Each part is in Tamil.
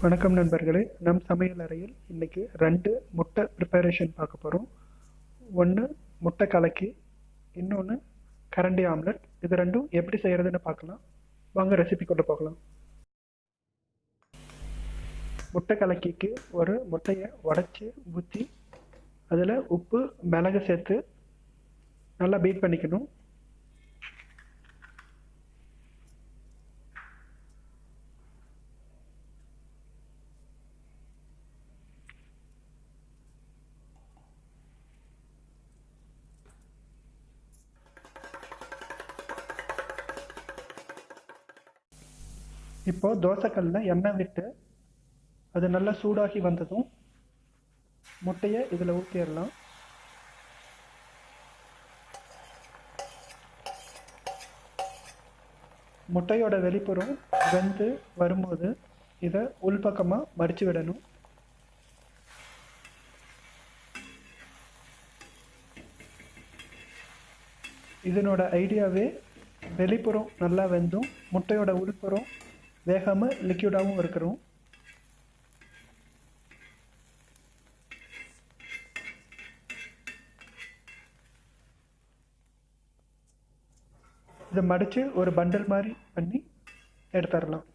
வணக்கம் நண்பர்களே, நம் சமையல் அறையில் இன்னைக்கு 2 முட்டை ப்ரிப்பரேஷன் பார்க்க போகிறோம். ஒன்று முட்டை கலக்கி, இன்னொன்று கரண்டி ஆம்லெட். இது ரெண்டும் எப்படி செய்கிறதுன்னு பார்க்கலாம். வாங்க ரெசிபி கொண்டு போகலாம். முட்டை கலக்கிக்கு ஒரு முட்டையை உடச்சி ஊற்றி அதில் உப்பு மிளகு சேர்த்து நல்லா பீட் பண்ணிக்கணும். இப்போ தோசைக்கல்ல எண்ணெய் விட்டு அது நல்லா சூடாகி வந்ததும் முட்டையை இதில் ஊற்றிடலாம். முட்டையோட வெளிப்புறம் வெந்து வரும்போது இதை உள்பக்கமாக மடித்து விடணும். இதனோட ஐடியாவே வெளிப்புறம் நல்லா வெந்தும் முட்டையோட உள்புறம் வேகாமல் லிக்விடாகவும் இருக்கிறோம். இதை மடித்து ஒரு பண்டல் மாதிரி பண்ணி எடுத்துடலாம்.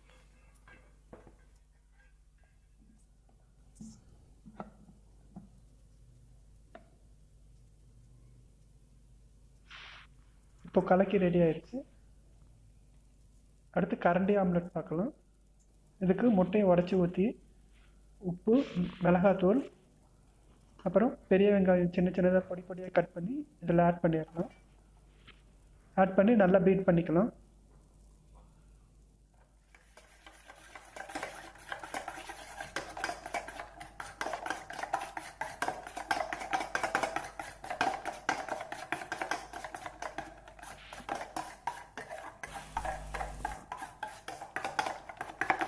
இப்போ கலக்கி ரெடி ஆயிடுச்சு. அடுத்து கரண்டி ஆம்லெட் பார்க்கலாம். இதுக்கு முட்டையை உடச்சி ஊற்றி உப்பு, மிளகாத்தூள், அப்புறம் பெரிய வெங்காயம் சின்ன சின்னதாக பொடி பொடியாக கட் பண்ணி இதில் ஆட் பண்ணிடலாம். ஆட் பண்ணி நல்லா பீட் பண்ணிக்கலாம்.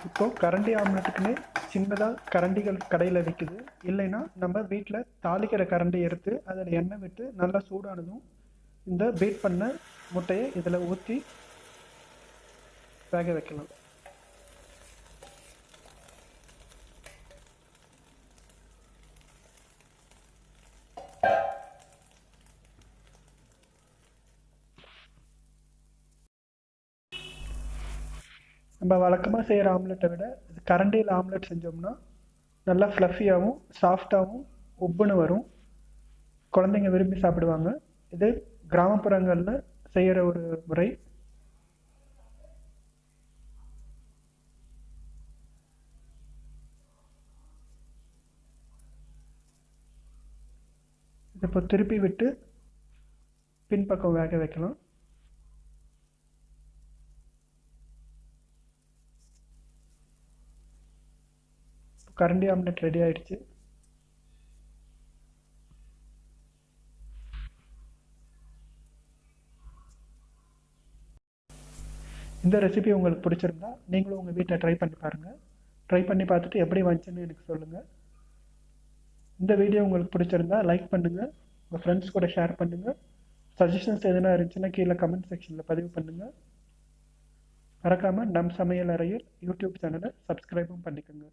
இப்போ கரண்டி ஆம்லெட்டுக்குன்னு சின்னதாக கரண்டிகள் கடையில் விற்குது. இல்லைன்னா நம்ம வீட்டில் தாளிக்கிற கரண்டி எடுத்து அதில் எண்ணெய் விட்டு நல்லா சூடானதும் இந்த பீட் பண்ண முட்டையை இதில் ஊற்றி வேக வைக்கலாம். நம்ம வழக்கமாக செய்கிற ஆம்லெட்டை விட இது கரண்டியில் ஆம்லெட் செஞ்சோம்னா நல்லா ஃப்ளஃபியாகவும் சாஃப்டாகவும் உப்புன்னு வரும். குழந்தைங்க விரும்பி சாப்பிடுவாங்க. இது கிராமப்புறங்களில் செய்கிற ஒரு முறை. இது இப்போ திருப்பி விட்டு பின்பக்கம் வேக வைக்கலாம். கரண்டி ஆம்லெட் ரெடி ஆயிடுச்சு. இந்த ரெசிபி உங்களுக்கு பிடிச்சிருந்தா நீங்களும் உங்கள் வீட்டில் ட்ரை பண்ணி பாருங்கள். ட்ரை பண்ணி பார்த்துட்டு எப்படி வந்துச்சுன்னு எனக்கு சொல்லுங்கள். இந்த வீடியோ உங்களுக்கு பிடிச்சிருந்தா லைக் பண்ணுங்கள், உங்கள் ஃப்ரெண்ட்ஸ் கூட ஷேர் பண்ணுங்கள். சஜஷன்ஸ் எதுனா இருந்துச்சுன்னா கீழே கமெண்ட் செக்ஷனில் பதிவு பண்ணுங்கள். மறக்காமல் நம் சமையல் அறையில் யூடியூப் சேனலை சப்ஸ்கிரைபும் பண்ணிக்கோங்க.